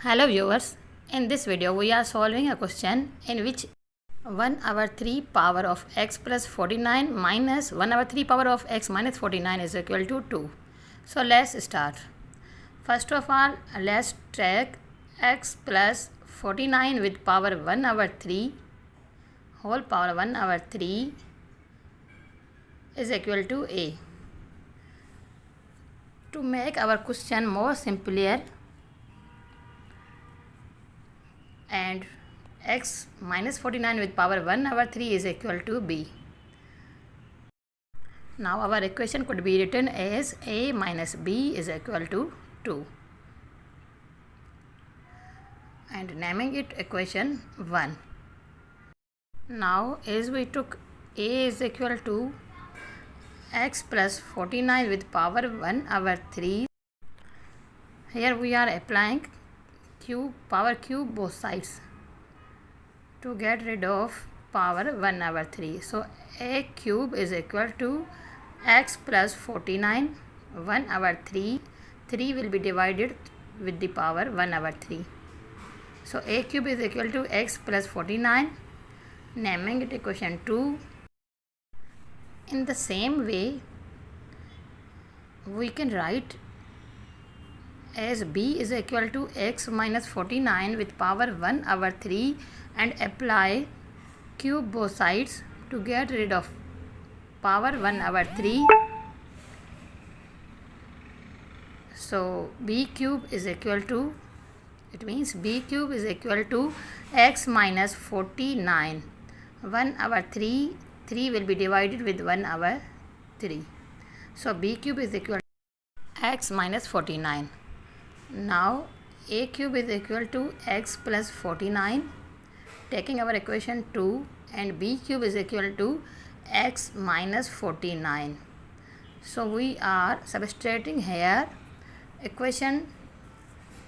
Hello viewers, in this video we are solving a question in which 1 over 3 power of x plus 49 minus 1 over 3 power of x minus 49 is equal to 2. So let's start. First of all, let's check x plus 49 with power 1 over 3 whole power 1 over 3 is equal to a. To make our question more simpler, and x minus 49 with power 1 over 3 is equal to b. Now our equation could be written as a minus b is equal to 2, and naming it equation 1. Now as we took a is equal to x plus 49 with power 1 over 3, here we are applying power cube both sides to get rid of power 1 over 3. So a cube is equal to x plus 49 1 over 3. 3 will be divided with the power 1 over 3. So a cube is equal to x plus 49, naming it equation 2. In the same way, we can write as b is equal to x minus 49 with power 1 over 3 and apply cube both sides to get rid of power 1 over 3. So b cube is equal to, it means b cube is equal to x minus 49 1 over 3. 3 will be divided with 1 over 3. So b cube is equal to x minus 49. Now a cube is equal to x plus 49, taking our equation 2, and b cube is equal to x minus 49. So we are substituting here equation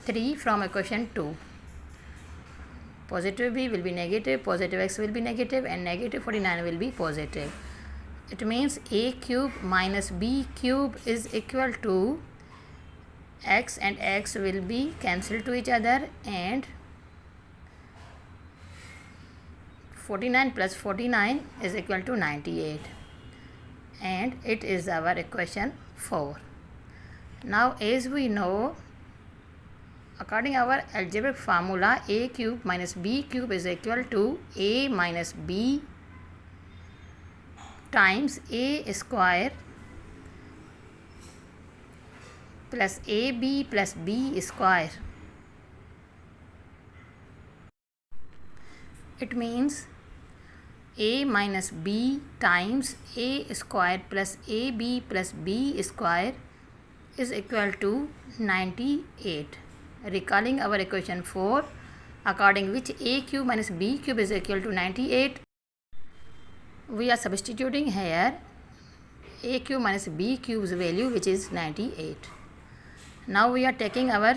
3 from equation 2. Positive b will be negative, positive x will be negative, and negative 49 will be positive. It means a cube minus b cube is equal to x, and x will be cancelled to each other, and 49 plus 49 is equal to 98, and it is our equation 4. Now as we know, according our algebraic formula, a cube minus b cube is equal to a minus b times a square plus ab plus b square. It means a minus b times a square plus ab plus b square is equal to 98. Recalling our equation 4, according which a cube minus b cube is equal to 98, we are substituting here a cube minus b cube's value, which is 98. Now we are taking our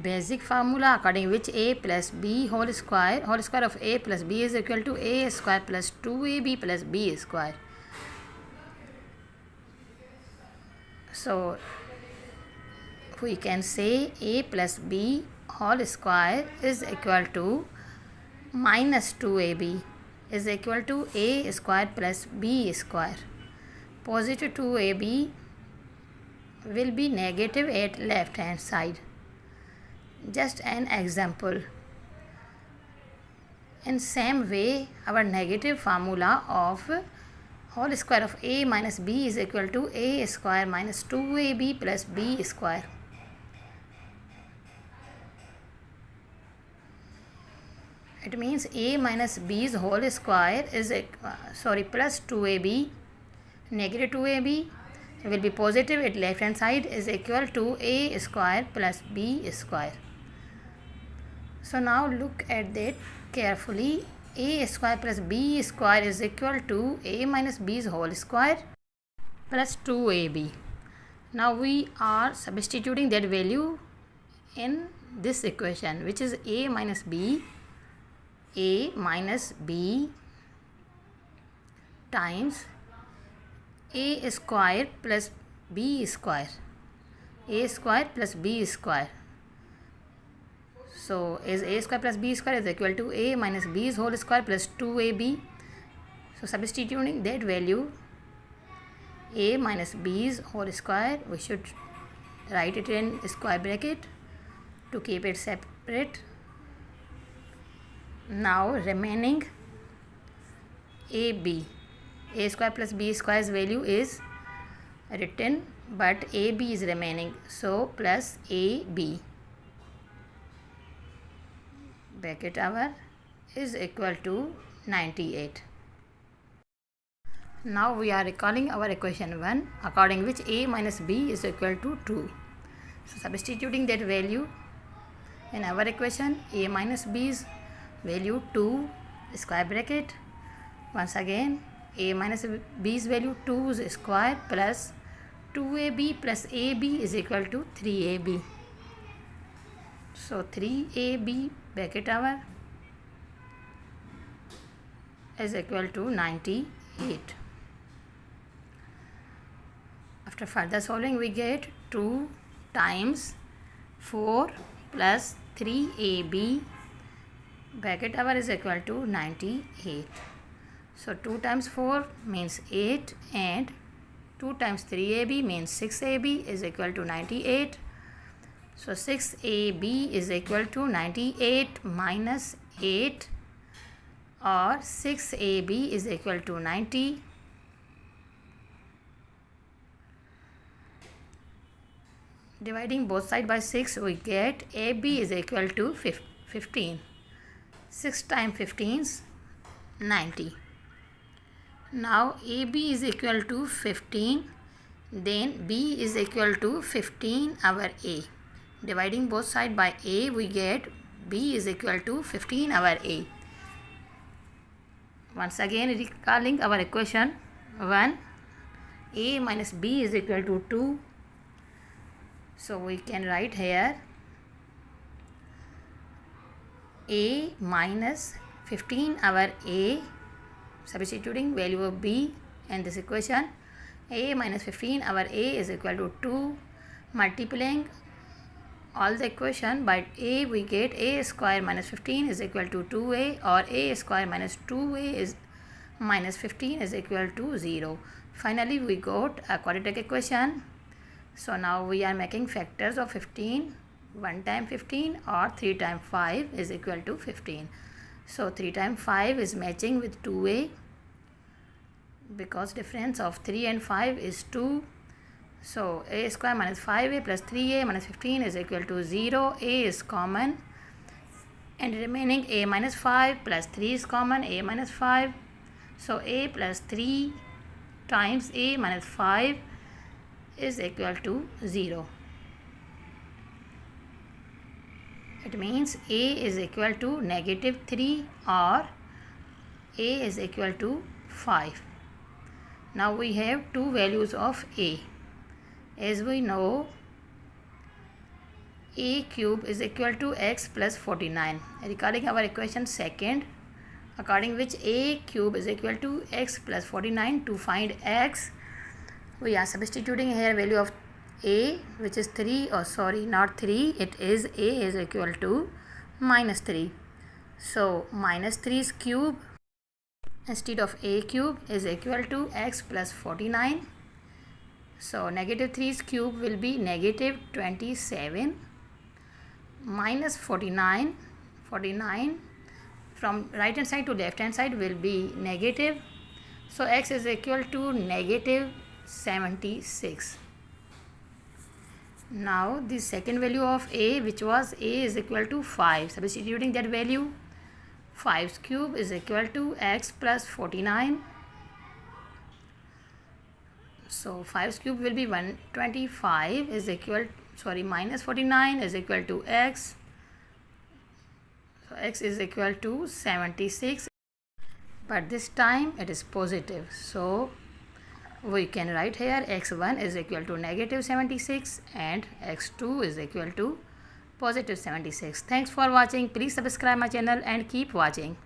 basic formula, according which a plus b whole square of a plus b is equal to a square plus 2ab plus b square. So we can say a plus b whole square is equal to minus 2ab is equal to a square plus b square. Positive 2ab will be negative at left hand side. Just an example. In same way, our negative formula of whole square of a minus b is equal to a square minus 2ab plus b square. It means a minus b's whole square is plus 2ab, negative 2ab will be positive at left hand side, is equal to a square plus b square. So now look at that carefully. A square plus b square is equal to a minus b's whole square plus 2ab. Now we are substituting that value in this equation, which is a minus b times a square plus b square, a square plus b square. So is a square plus b square is equal to a minus b's whole square plus 2ab. So substituting that value, a minus b's whole square, we should write it in square bracket to keep it separate. Now remaining ab, a square plus b square's value is written, but ab is remaining, so plus ab bracket our is equal to 98. Now we are recalling our equation 1, according which a minus b is equal to 2. So substituting that value in our equation, a minus b's value 2 square bracket, once again a minus b's value 2 square plus 2ab plus ab is equal to 3ab. So 3ab bracket our is equal to 98. After further solving, we get 2 times 4 plus 3ab bracket our is equal to 98. So 2 times 4 means 8 and 2 times 3ab means 6ab is equal to 98. So 6ab is equal to 98 minus 8, or 6ab is equal to 90. Dividing both sides by 6, we get ab is equal to 15. 6 times 15 is 90. Now ab is equal to 15, then b is equal to 15 our a. Dividing both sides by a, we get b is equal to 15 our a. Once again recalling our equation 1, a minus b is equal to 2. So we can write here a minus 15 our a, substituting value of b in this equation. A minus 15 our a is equal to 2. Multiplying all the equation by a, we get a square minus 15 is equal to 2a, or a square minus 2a is minus 15 is equal to 0. Finally we got a quadratic equation. So now we are making factors of 15. 1 times 15 or 3 times 5 is equal to 15. So 3 times 5 is matching with 2a, because difference of 3 and 5 is 2. So a square minus 5a plus 3a minus 15 is equal to 0. A is common and remaining a minus 5 plus 3 is common, a minus 5. So a plus 3 times a minus 5 is equal to 0. It means a is equal to negative 3 or a is equal to 5. Now we have two values of a. As we know, a cube is equal to x plus 49. Recalling our equation second, according which a cube is equal to x plus 49, to find x, we are substituting here value of a, which is 3, or sorry, not 3, it is a is equal to minus 3. So minus 3's cube instead of a cube is equal to x plus 49. So negative 3's cube will be negative 27 minus 49. 49 from right hand side to left hand side will be negative. So x is equal to negative 76. Now the second value of a, which was a is equal to 5, substituting that value, 5's cube is equal to x plus 49. So 5's cube will be 125 is equal, minus 49 is equal to x. So x is equal to 76, but this time it is positive. So we can write here x1 is equal to negative 76 and x2 is equal to positive 76. Thanks for watching. Please subscribe my channel and keep watching.